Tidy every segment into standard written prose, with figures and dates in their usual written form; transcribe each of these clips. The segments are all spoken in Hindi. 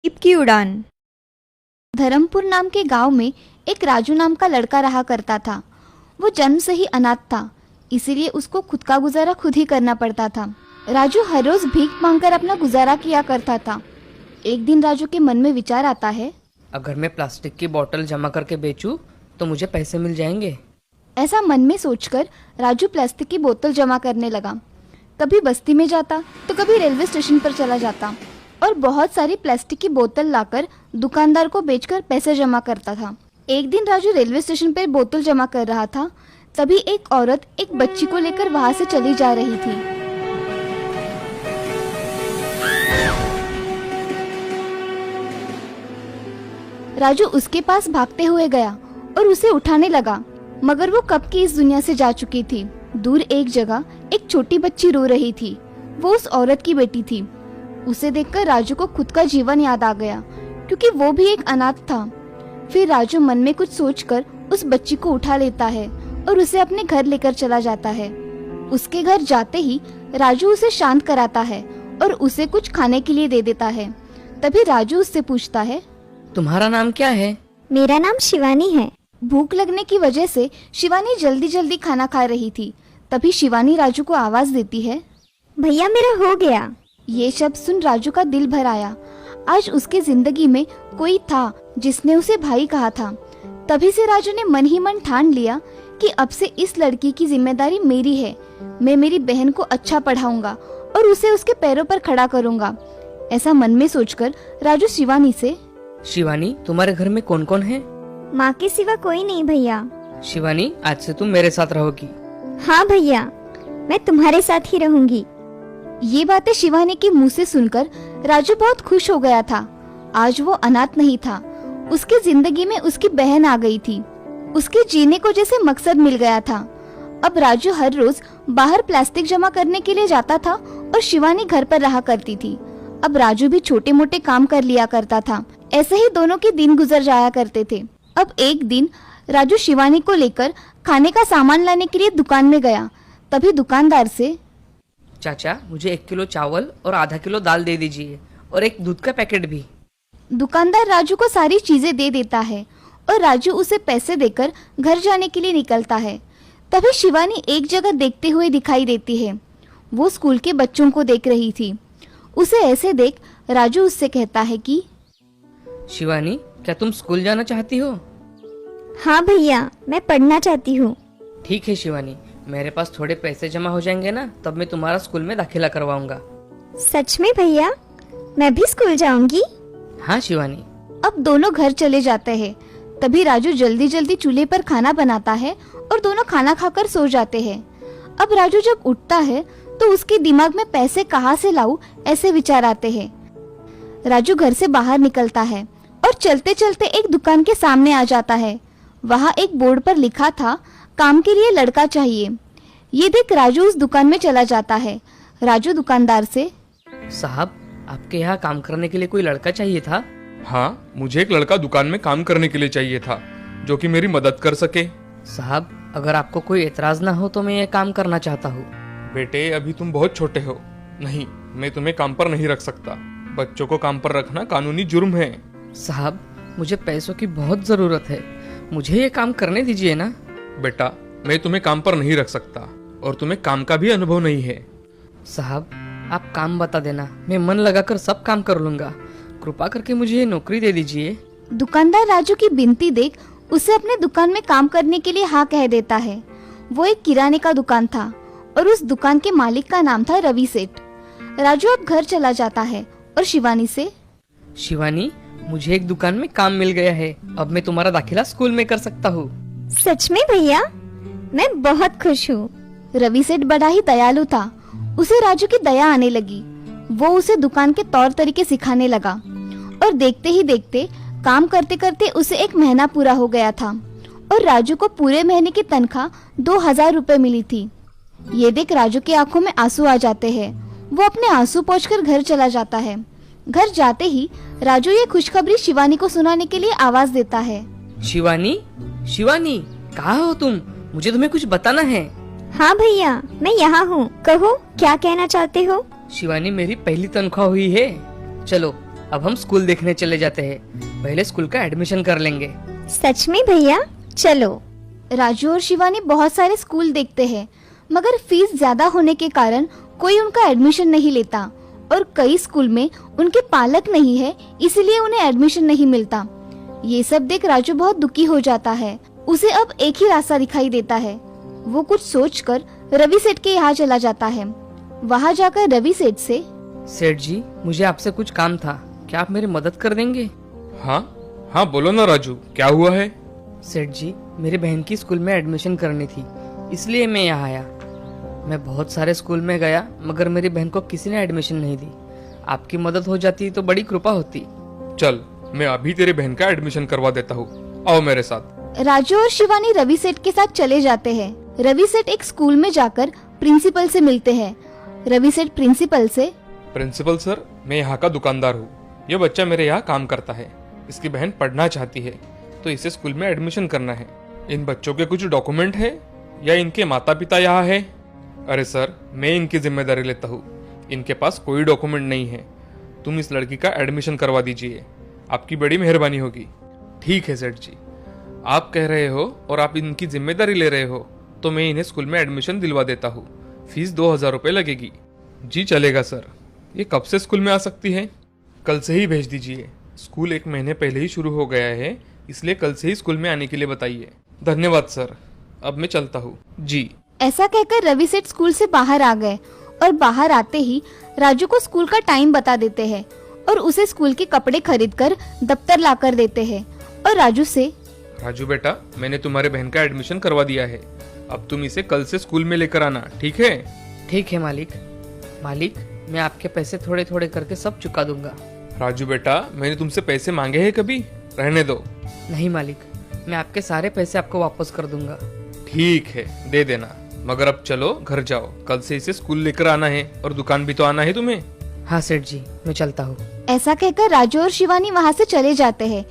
ईप की उड़ान। धर्मपुर नाम के गांव में एक राजू नाम का लड़का रहा करता था। वो जन्म से ही अनाथ था, इसीलिए उसको खुद का गुजारा खुद ही करना पड़ता था। राजू हर रोज भीख मांगकर अपना गुजारा किया करता था। एक दिन राजू के मन में विचार आता है, अगर मैं प्लास्टिक की बोतल जमा करके बेचूं तो मुझे पैसे मिल जाएंगे। ऐसा मन में सोचकर राजू प्लास्टिक की बोतल जमा करने लगा। कभी बस्ती में जाता तो कभी रेलवे स्टेशन पर चला जाता और बहुत सारी प्लास्टिक की बोतल लाकर दुकानदार को बेचकर पैसे जमा करता था। एक दिन राजू रेलवे स्टेशन पर बोतल जमा कर रहा था, तभी एक औरत एक बच्ची को लेकर वहां से चली जा रही थी। राजू उसके पास भागते हुए गया और उसे उठाने लगा, मगर वो कब की इस दुनिया से जा चुकी थी। दूर एक जगह एक छोटी बच्ची रो रही थी। वो उस औरत की बेटी थी। उसे देखकर राजू को खुद का जीवन याद आ गया, क्योंकि वो भी एक अनाथ था। फिर राजू मन में कुछ सोचकर उस बच्ची को उठा लेता है और उसे अपने घर लेकर चला जाता है। उसके घर जाते ही राजू उसे शांत कराता है और उसे कुछ खाने के लिए दे देता है। तभी राजू उससे पूछता है, तुम्हारा नाम क्या है? मेरा नाम शिवानी है। भूख लगने की वजह से शिवानी जल्दी जल्दी खाना खा रही थी। तभी शिवानी राजू को आवाज देती है, भैया मेरा हो गया। ये शब्द सुन राजू का दिल भर आया। आज उसके जिंदगी में कोई था जिसने उसे भाई कहा था। तभी से राजू ने मन ही मन ठान लिया कि अब से इस लड़की की जिम्मेदारी मेरी है। मैं मेरी बहन को अच्छा पढ़ाऊंगा और उसे उसके पैरों पर खड़ा करूंगा। ऐसा मन में सोचकर राजू शिवानी से, शिवानी, तुम्हारे घर में कौन कौन है? माँ के सिवा कोई नहीं भैया। शिवानी, आज से तुम मेरे साथ रहोगी। हाँ भैया, मैं तुम्हारे साथ ही रहूंगी। ये बातें शिवानी के मुंह से सुनकर राजू बहुत खुश हो गया था। आज वो अनाथ नहीं था, उसकी जिंदगी में उसकी बहन आ गई थी। उसके जीने को जैसे मकसद मिल गया था। अब राजू हर रोज बाहर प्लास्टिक जमा करने के लिए जाता था और शिवानी घर पर रहा करती थी। अब राजू भी छोटे मोटे काम कर लिया करता था। ऐसे ही दोनों के दिन गुजर जाया करते थे। अब एक दिन राजू शिवानी को लेकर खाने का सामान लाने के लिए दुकान में गया। तभी दुकानदार से, चाचा, मुझे 1 किलो चावल और आधा किलो दाल दे दीजिए और एक दूध का पैकेट भी। दुकानदार राजू को सारी चीजें दे देता है और राजू उसे पैसे देकर घर जाने के लिए निकलता है। तभी शिवानी एक जगह देखते हुए दिखाई देती है। वो स्कूल के बच्चों को देख रही थी। उसे ऐसे देख राजू उससे कहता है कि, शिवानी, क्या तुम स्कूल जाना चाहती हो? हाँ भैया, मैं पढ़ना चाहती हूँ। ठीक है शिवानी, मेरे पास थोड़े पैसे जमा हो जाएंगे ना, तब मैं तुम्हारा स्कूल में दाखिला करवाऊंगा। सच में भैया, मैं भी स्कूल जाऊंगी। हाँ शिवानी। अब दोनों घर चले जाते हैं। तभी राजू जल्दी जल्दी चूल्हे पर खाना बनाता है और दोनों खाना खाकर सो जाते हैं। अब राजू जब उठता है तो उसके दिमाग में पैसे कहाँ से लाऊं ऐसे विचार आते हैं। राजू घर से बाहर निकलता है और चलते चलते एक दुकान के सामने आ जाता है। वहाँ एक बोर्ड पर लिखा था, काम के लिए लड़का चाहिए। ये देख राजू उस दुकान में चला जाता है। राजू दुकानदार से, साहब, आपके यहाँ काम करने के लिए कोई लड़का चाहिए था? हाँ, मुझे एक लड़का दुकान में काम करने के लिए चाहिए था, जो कि मेरी मदद कर सके। साहब, अगर आपको कोई एतराज ना हो तो मैं ये काम करना चाहता हूँ। बेटे, अभी तुम बहुत छोटे हो। नहीं, मैं तुम्हें काम पर नहीं रख सकता। बच्चों को काम पर रखना कानूनी जुर्म है। साहब, मुझे पैसों की बहुत जरूरत है, मुझे ये काम करने दीजिए ना। बेटा, मैं तुम्हें काम पर नहीं रख सकता और तुम्हें काम का भी अनुभव नहीं है। साहब, आप काम बता देना, मैं मन लगाकर सब काम कर लूंगा। कृपा करके मुझे ये नौकरी दे दीजिए। दुकानदार राजू की विनती देख उसे अपने दुकान में काम करने के लिए हाँ कह देता है। वो एक किराने का दुकान था और उस दुकान के मालिक का नाम था रवि सेठ। राजू अब घर चला जाता है और शिवानी से, शिवानी, मुझे एक दुकान में काम मिल गया है, अब मैं तुम्हारा दाखिला स्कूल में कर सकता हूँ। सच में भैया, मैं बहुत खुश हूँ। रवि सेठ बड़ा ही दयालु था। उसे राजू की दया आने लगी। वो उसे दुकान के तौर तरीके सिखाने लगा और देखते ही देखते काम करते करते उसे एक महीना पूरा हो गया था और राजू को पूरे महीने की तनख्वाह 2000 रुपए मिली थी। ये देख राजू की आंखों में आंसू आ जाते हैं। वो अपने आंसू पोंछकर घर चला जाता है। घर जाते ही राजू ये खुशखबरी शिवानी को सुनाने के लिए आवाज देता है, शिवानी, शिवानी, कहाँ हो तुम? मुझे तुम्हें कुछ बताना है। हाँ भैया, मैं यहाँ हूँ। कहो, क्या कहना चाहते हो? शिवानी, मेरी पहली तनख्वाह हुई है। चलो, अब हम स्कूल देखने चले जाते हैं। पहले स्कूल का एडमिशन कर लेंगे। सच में भैया, चलो। राजू और शिवानी बहुत सारे स्कूल देखते हैं, मगर फीस ज्यादा होने के कारण कोई उनका एडमिशन नहीं लेता और कई स्कूल में उनके पालक नहीं है, इसलिए उन्हें एडमिशन नहीं मिलता। ये सब देख राजू बहुत दुखी हो जाता है। उसे अब एक ही रास्ता दिखाई देता है। वो कुछ सोचकर रवि सेठ के यहाँ चला जाता है। वहाँ जाकर रवि सेठ से, सेठ जी, मुझे आपसे कुछ काम था, क्या आप मेरी मदद कर देंगे? हाँ हाँ, बोलो ना राजू, क्या हुआ है? सेठ जी, मेरी बहन की स्कूल में एडमिशन करनी थी, इसलिए मैं यहाँ आया। मैं बहुत सारे स्कूल में गया, मगर मेरी बहन को किसी ने एडमिशन नहीं दी। आपकी मदद हो जाती तो बड़ी कृपा होती। चल, मैं अभी तेरी बहन का एडमिशन करवा देता हूँ, आओ मेरे साथ। राजू और शिवानी रवि सेठ के साथ चले जाते हैं। रवि सेठ एक स्कूल में जाकर प्रिंसिपल से मिलते हैं। रवि सेठ प्रिंसिपल से, प्रिंसिपल सर, मैं यहाँ का दुकानदार हूँ। ये बच्चा मेरे यहाँ काम करता है। इसकी बहन पढ़ना चाहती है, तो इसे स्कूल में एडमिशन करना है। इन बच्चों के कुछ डॉक्यूमेंट है या इनके माता पिता यहाँ है? अरे सर, मैं इनकी जिम्मेदारी लेता हूँ। इनके पास कोई डॉक्यूमेंट नहीं है। तुम इस लड़की का एडमिशन करवा दीजिए, आपकी बड़ी मेहरबानी होगी। ठीक है सेठ जी, आप कह रहे हो और आप इनकी जिम्मेदारी ले रहे हो, तो मैं इन्हें स्कूल में एडमिशन दिलवा देता हूँ। फीस 2000 रुपये लगेगी। जी चलेगा सर। ये कब से स्कूल में आ सकती है? कल से ही भेज दीजिए। स्कूल 1 महीने पहले ही शुरू हो गया है, इसलिए कल से ही स्कूल में आने के लिए बताइए। धन्यवाद सर, अब मैं चलता हूँ। जी। ऐसा कहकर रवि सेठ स्कूल से बाहर आ गए और बाहर आते ही राजू को स्कूल का टाइम बता देते हैं और उसे स्कूल के कपड़े खरीदकर दफ्तर लाकर देते हैं और राजू से, राजू बेटा, मैंने तुम्हारे बहन का एडमिशन करवा दिया है। अब तुम इसे कल से स्कूल में लेकर आना, ठीक है? ठीक है मालिक। मालिक, मैं आपके पैसे थोड़े थोड़े करके सब चुका दूंगा। राजू बेटा, मैंने तुमसे पैसे मांगे हैं कभी? रहने दो। नहीं मालिक, मैं आपके सारे पैसे आपको वापस कर दूंगा। ठीक है, दे देना। मगर अब चलो घर जाओ, कल से इसे स्कूल लेकर आना है और दुकान भी तो आना है तुम्हें। हाँ सेठ जी, मैं चलता हूँ। ऐसा कहकर राजू और शिवानी वहाँ से चले जाते हैं।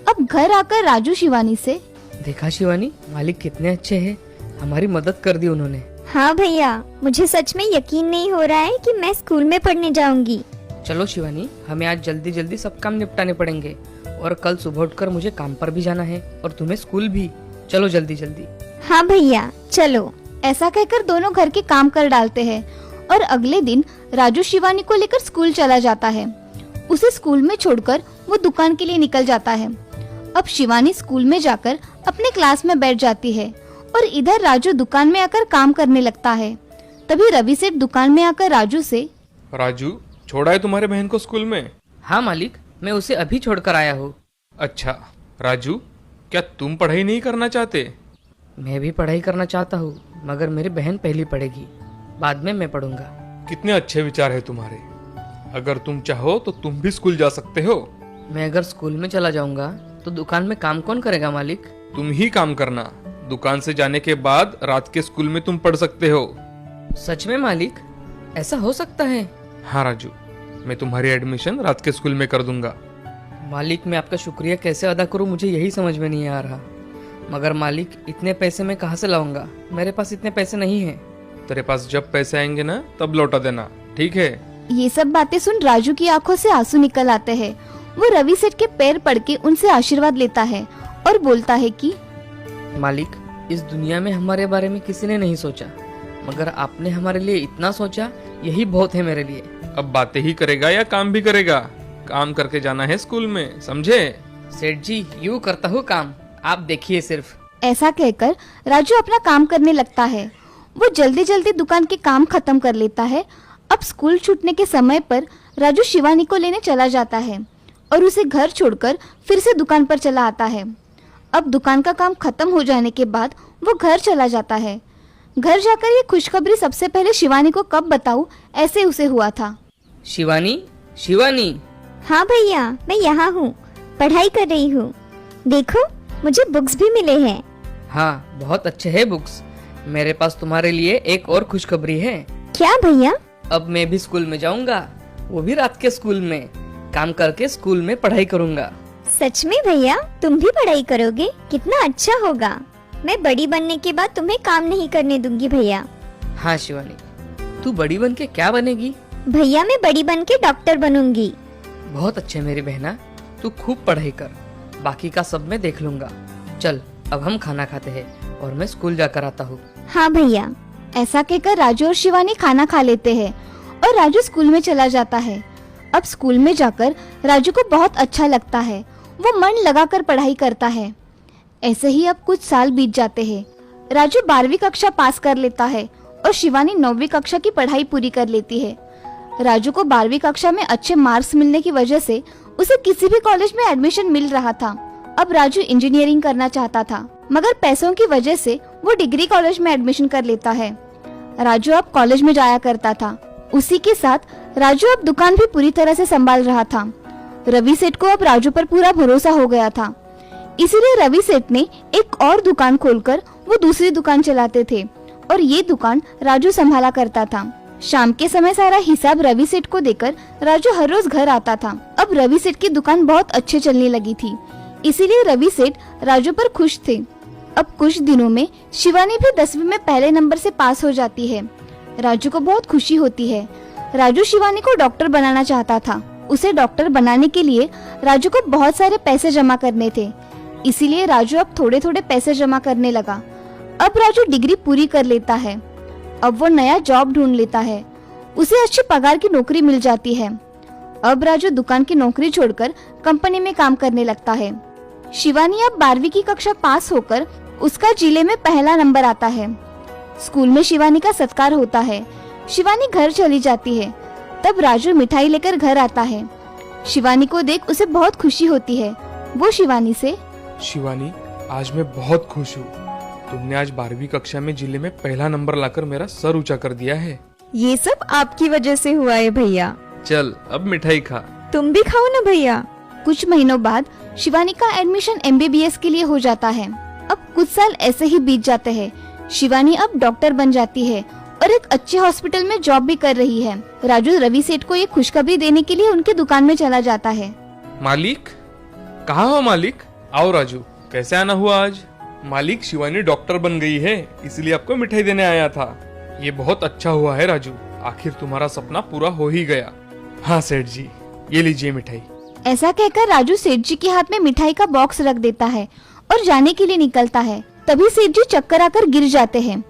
अब घर आकर राजू शिवानी से, देखा शिवानी, मालिक कितने अच्छे हैं, हमारी मदद कर दी उन्होंने। हाँ भैया, मुझे सच में यकीन नहीं हो रहा है कि मैं स्कूल में पढ़ने जाऊंगी। चलो शिवानी, हमें आज जल्दी जल्दी सब काम निपटाने पड़ेंगे और कल सुबह उठकर मुझे काम पर भी जाना है और तुम्हें स्कूल भी। चलो जल्दी जल्दी। हाँ भैया, चलो। ऐसा कहकर दोनों घर के काम कर डालते हैं और अगले दिन राजू शिवानी को लेकर स्कूल चला जाता है। उसे स्कूल में छोड़कर वो दुकान के लिए निकल जाता है। अब शिवानी स्कूल में जाकर अपने क्लास में बैठ जाती है और इधर राजू दुकान में आकर काम करने लगता है। तभी रवि सेठ दुकान में आकर राजू से, राजू, छोड़ा है तुम्हारे बहन को स्कूल में? हाँ मालिक, मैं उसे अभी छोड़कर आया हूँ। अच्छा राजू, क्या तुम पढ़ाई नहीं करना चाहते? मैं भी पढ़ाई करना चाहता हूँ, मगर मेरी बहन पहली पढ़ेगी, बाद में मैं पढ़ूंगा। कितने अच्छे विचार है तुम्हारे। अगर तुम चाहो तो तुम भी स्कूल जा सकते हो। मैं अगर स्कूल में चला जाऊंगा तो दुकान में काम कौन करेगा मालिक? तुम ही काम करना। दुकान से जाने के बाद रात के स्कूल में तुम पढ़ सकते हो। सच में मालिक, ऐसा हो सकता है? हाँ राजू, मैं तुम्हारी एडमिशन रात के स्कूल में कर दूंगा। मालिक, मैं आपका शुक्रिया कैसे अदा करूं, मुझे यही समझ में नहीं आ रहा। मगर मालिक, इतने पैसे मैं कहाँ से लाऊंगा? मेरे पास इतने पैसे नहीं हैं। तेरे पास जब पैसे आएंगे ना, तब लौटा देना, ठीक है? ये सब बातें सुन राजू की आंखों से आंसू निकल आते हैं। वो रवि सेठ के पैर पड़ के उनसे आशीर्वाद लेता है और बोलता है कि मालिक, इस दुनिया में हमारे बारे में किसी ने नहीं सोचा, मगर आपने हमारे लिए इतना सोचा, यही बहुत है मेरे लिए। अब बातें ही करेगा या काम भी करेगा? काम करके जाना है स्कूल में, समझे? सेठ जी, यूं करता हूँ काम, आप देखिए सिर्फ। ऐसा कहकर राजू अपना काम करने लगता है। वो जल्दी जल्दी दुकान के काम खत्म कर लेता है। अब स्कूल छूटने के समय पर राजू शिवानी को लेने चला जाता है और उसे घर छोड़कर फिर से दुकान पर चला आता है। अब दुकान का काम खत्म हो जाने के बाद वो घर चला जाता है। घर जाकर ये खुशखबरी सबसे पहले शिवानी को कब बताऊं, ऐसे उसे हुआ था। शिवानी, शिवानी। हाँ भैया, मैं यहाँ हूँ, पढ़ाई कर रही हूँ। देखो, मुझे बुक्स भी मिले हैं। हाँ, बहुत अच्छे है बुक्स। मेरे पास तुम्हारे लिए एक और खुशखबरी है। क्या भैया? अब मैं भी स्कूल में जाऊंगा, वो भी रात के स्कूल में। काम करके स्कूल में पढ़ाई करूंगा। सच में भैया, तुम भी पढ़ाई करोगे? कितना अच्छा होगा। मैं बड़ी बनने के बाद तुम्हें काम नहीं करने दूंगी भैया। हाँ शिवानी, तू बड़ी बन के क्या बनेगी? भैया, मैं बड़ी बन के डॉक्टर बनूंगी। बहुत अच्छे मेरी बहना, तू खूब पढ़ाई कर, बाकी का सब मैं देख लूंगा। चल अब हम खाना खाते हैं और मैं स्कूल जाकर आता हूँ। हाँ भैया। ऐसा कहकर राजू और शिवानी खाना खा लेते हैं और राजू स्कूल में चला जाता है। अब स्कूल में जाकर राजू को बहुत अच्छा लगता है, वो मन लगाकर पढ़ाई करता है। ऐसे ही अब कुछ साल बीत जाते हैं। राजू 12वीं कक्षा पास कर लेता है और शिवानी 9वीं कक्षा की पढ़ाई पूरी कर लेती है। राजू को 12वीं कक्षा में अच्छे मार्क्स मिलने की वजह से उसे किसी भी कॉलेज में एडमिशन मिल रहा था। अब राजू इंजीनियरिंग करना चाहता था, मगर पैसों की वजह से वो डिग्री कॉलेज में एडमिशन कर लेता है। राजू अब कॉलेज में जाया करता था। उसी के साथ राजू अब दुकान भी पूरी तरह से संभाल रहा था। रवि सेठ को अब राजू पर पूरा भरोसा हो गया था, इसीलिए रवि सेठ ने एक और दुकान खोलकर वो दूसरी दुकान चलाते थे और ये दुकान राजू संभाला करता था। शाम के समय सारा हिसाब रवि सेठ को देकर राजू हर रोज घर आता था। अब रवि सेठ की दुकान बहुत अच्छे चलने लगी थी, इसीलिए रवि सेठ राजू पर खुश थे। अब कुछ दिनों में शिवानी भी 10वीं में पहले नंबर से पास हो जाती है। राजू को बहुत खुशी होती है। राजू शिवानी को डॉक्टर बनाना चाहता था। उसे डॉक्टर बनाने के लिए राजू को बहुत सारे पैसे जमा करने थे, इसीलिए राजू अब थोड़े थोड़े पैसे जमा करने लगा। अब राजू डिग्री पूरी कर लेता है। अब वो नया जॉब ढूंढ लेता है। उसे अच्छी पगार की नौकरी मिल जाती है। अब राजू दुकान की नौकरी छोड़कर कंपनी में काम करने लगता है। शिवानी अब 12वीं की कक्षा पास होकर उसका जिले में पहला नंबर आता है। स्कूल में शिवानी का सत्कार होता है। शिवानी घर चली जाती है। तब राजू मिठाई लेकर घर आता है। शिवानी को देख उसे बहुत खुशी होती है। वो शिवानी से, शिवानी, आज मैं बहुत खुश हूँ। तुमने आज 12वीं कक्षा में जिले में पहला नंबर लाकर मेरा सर ऊंचा कर दिया है। ये सब आपकी वजह से हुआ है भैया। चल अब मिठाई खा। तुम भी खाओ ना भैया। कुछ महीनों बाद शिवानी का एडमिशन MBBS के लिए हो जाता है। अब कुछ साल ऐसे ही बीत जाते हैं। शिवानी अब डॉक्टर बन जाती है और एक अच्छे हॉस्पिटल में जॉब भी कर रही है। राजू रवि सेठ को ये खुशखबरी देने के लिए उनके दुकान में चला जाता है। मालिक, कहाँ हो मालिक? आओ राजू, कैसे आना हुआ आज? मालिक, शिवानी डॉक्टर बन गई है, इसलिए आपको मिठाई देने आया था। ये बहुत अच्छा हुआ है राजू, आखिर तुम्हारा सपना पूरा हो ही गया। हाँ सेठ जी, ये लीजिए मिठाई। ऐसा कहकर राजू सेठ जी के हाथ में मिठाई का बॉक्स रख देता है और जाने के लिए निकलता है। तभी सेठ जी चक्कर आकर गिर जाते हैं।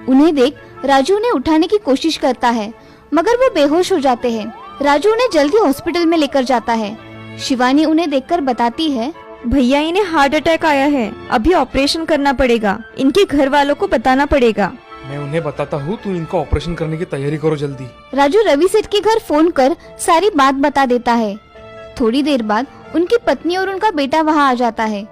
उन्हें देख राजू उन्हें उठाने की कोशिश करता है, मगर वो बेहोश हो जाते हैं। राजू उन्हें जल्दी हॉस्पिटल में लेकर जाता है। शिवानी उन्हें देखकर बताती है, भैया इन्हें हार्ट अटैक आया है, अभी ऑपरेशन करना पड़ेगा, इनके घर वालों को बताना पड़ेगा। मैं उन्हें बताता हूँ, तू इनका ऑपरेशन करने की तैयारी करो जल्दी। राजू रवि सेठ के घर फोन कर सारी बात बता देता है। थोड़ी देर बाद उनकी पत्नी और उनका बेटा वहाँ आ जाता है।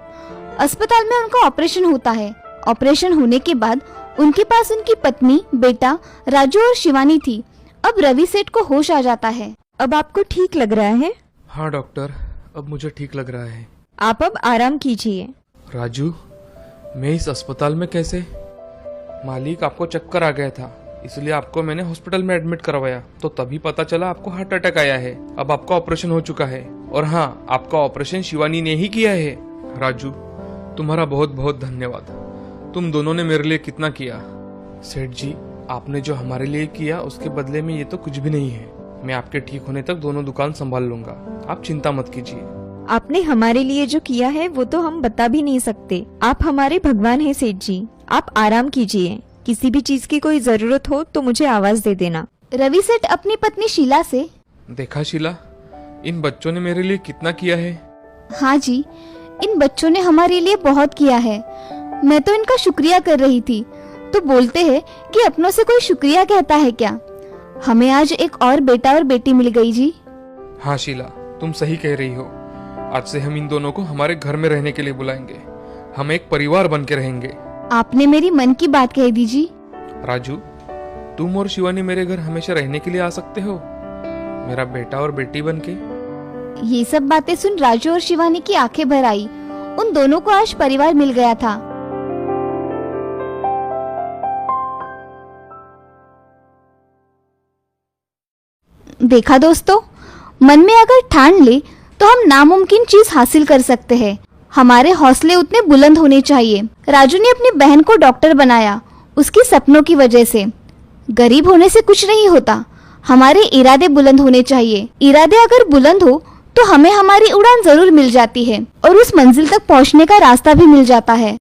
अस्पताल में उनका ऑपरेशन होता है। ऑपरेशन होने के बाद उनके पास उनकी पत्नी, बेटा, राजू और शिवानी थी। अब रवि सेठ को होश आ जाता है। अब आपको ठीक लग रहा है? हाँ डॉक्टर, अब मुझे ठीक लग रहा है। आप अब आराम कीजिए। राजू, मैं इस अस्पताल में कैसे? मालिक, आपको चक्कर आ गया था, इसलिए आपको मैंने हॉस्पिटल में एडमिट करवाया, तो तभी पता चला आपको हार्ट अटैक आया है। अब आपका ऑपरेशन हो चुका है, और हाँ, आपका ऑपरेशन शिवानी ने ही किया है। राजू, तुम्हारा बहुत बहुत धन्यवाद। तुम दोनों ने मेरे लिए कितना किया। सेठ जी, आपने जो हमारे लिए किया उसके बदले में ये तो कुछ भी नहीं है। मैं आपके ठीक होने तक दोनों दुकान संभाल लूंगा, आप चिंता मत कीजिए। आपने हमारे लिए जो किया है वो तो हम बता भी नहीं सकते। आप हमारे भगवान हैं सेठ जी। आप आराम कीजिए, किसी भी चीज की कोई जरूरत हो तो मुझे आवाज दे देना। रवि सेठ अपनी पत्नी शीला से, देखा शीला, इन बच्चों ने मेरे लिए कितना किया है। हाँ जी, इन बच्चों ने हमारे लिए बहुत किया है। मैं तो इनका शुक्रिया कर रही थी, तो बोलते हैं कि अपनों से कोई शुक्रिया कहता है क्या। हमें आज एक और बेटा और बेटी मिल गई जी। हाँ शीला, तुम सही कह रही हो। आज से हम इन दोनों को हमारे घर में रहने के लिए बुलाएंगे। हम एक परिवार बन के रहेंगे। आपने मेरी मन की बात कह दी जी। राजू, तुम और शिवानी मेरे घर हमेशा रहने के लिए आ सकते हो, मेरा बेटा और बेटी बन के। ये सब बातें सुन राजू और शिवानी की आंखें भर आई। उन दोनों को आज परिवार मिल गया था। देखा दोस्तों, मन में अगर ठान ले तो हम नामुमकिन चीज हासिल कर सकते हैं। हमारे हौसले उतने बुलंद होने चाहिए। राजू ने अपनी बहन को डॉक्टर बनाया, उसकी सपनों की वजह से। गरीब होने से कुछ नहीं होता, हमारे इरादे बुलंद होने चाहिए। इरादे अगर बुलंद हो तो हमें हमारी उड़ान जरूर मिल जाती है और उस मंजिल तक पहुंचने का रास्ता भी मिल जाता है।